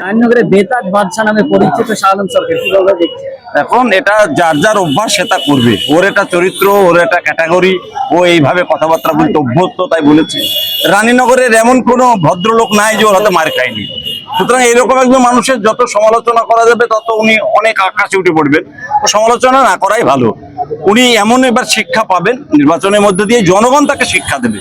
রাজনগরে বেতাজ বাদশা নামে পরিচিত শাহ আলম সরকার কিভাবে দেখছে? এখন এটা যার যার অভ্যাস সেটা করবে, ওর এটা চরিত্র, ওর এটা ক্যাটাগরি, ও এইভাবে কথাবার্তা বলতে অভ্যস্ত, তাই বলেছে। রানীনগরের এমন কোনো ভদ্রলোক নাই যে ওর হাতে মার খায়নি। সুতরাং এরকম একজন মানুষের যত সমালোচনা করা যাবে তত উনি অনেক আকাশে উঠে পড়বেন। ও সমালোচনা না করাই ভালো। উনি এমন এবার শিক্ষা পাবেন নির্বাচনের মধ্যে দিয়ে, জনগণ তাকে শিক্ষা দেবে।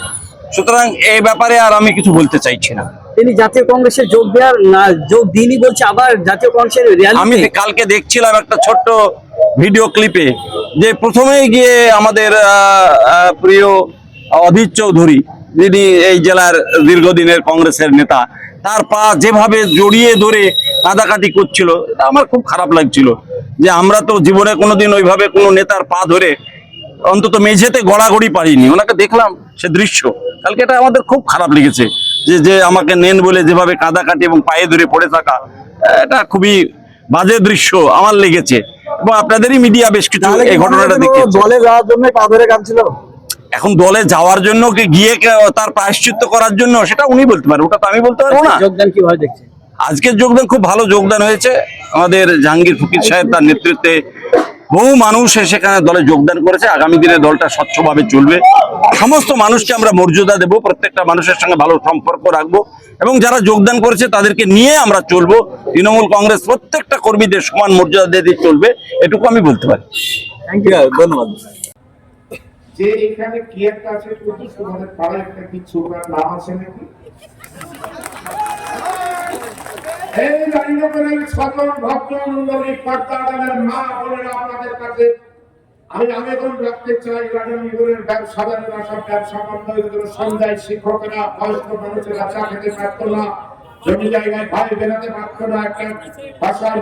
সুতরাং এই ব্যাপারে আর আমি কিছু বলতে চাইছি না। তিনি জাতীয় কংগ্রেসে যোগ দেওয়ার না যোগ দিনই বলছে, আবার জাতীয় কংগ্রেসের আমি কালকে দেখছিলাম একটা ছোট্ট ভিডিও ক্লিপে যে প্রথমেই গিয়ে আমাদের প্রিয় অধীর চৌধুরী, যিনি এই জেলার দীর্ঘদিনের কংগ্রেসের নেতা, তার পা যেভাবে জড়িয়ে ধরে কাঁদাকাটি করছিল, আমার খুব খারাপ লাগছিল যে আমরা তো জীবনে কোনোদিন ওইভাবে কোনো নেতার পা ধরে অন্তত মেঝেতে গড়াগড়ি পারিনি। ওনাকে দেখলাম সে দৃশ্য কালকে, এটা আমাদের খুব খারাপ লেগেছে যে যে আমাকে নেন বলে যেভাবে কাঁদাকাটি এবং পায়ে ধরে পড়ে থাকা, এটা খুবই বাজে দৃশ্য আমার লেগেছে। এবং আপনাদেরই মিডিয়া বেশ কিছু এই ঘটনাটা দেখেছে। দলে যাওয়ার জন্য পা ধরে কাঁদছিল। এখন দলে যাওয়ার জন্য গিয়ে তার প্রায়শ্চিত্ত করার জন্য সেটা উনি বলতে পারেন, ওটা তো আমি বলতে পারবো না। যোগদান কিভাবে দেখছে? আজকের যোগদান খুব ভালো যোগদান হয়েছে। আমাদের জাহাঙ্গীর ফকির সাহেব তার নেতৃত্বে বহু মানুষ সেখানে দলে যোগদান করেছে। আগামী দিনে দলটা স্বচ্ছভাবে চলবে। সমস্ত মানুষকে আমরা মর্যাদা দেব, প্রত্যেকটা মানুষের সঙ্গে ভালো সম্পর্ক রাখবো এবং যারা যোগদান করেছে তাদেরকে নিয়ে আমরা চলবো। তৃণমূল কংগ্রেস প্রত্যেকটা কর্মীদের সমান মর্যাদা দিয়ে চলবে, এটুকু আমি বলতে পারি। ধন্যবাদ। যে এখানে কি একটা আছে, তোমাদের পাড়ায় একটা কিছু নাম আছে নাকি? এই রানীনগরের সকল ভদ্রমন্ডলী কর্তাদের মা বোনেরা, আপনাদের কাছে আমি আবেদন রাখতে চাই, রানীনগরের ব্যবসাদারেরা, সব ব্যবসা বন্ধ হয়ে গেল, সন্ধ্যায় শিক্ষকেরা, বয়স্ক মানুষেরা চা খেতে পারতো না, জমি জায়গায় ভাই বেরাতে পারতো না, একটা ভাষার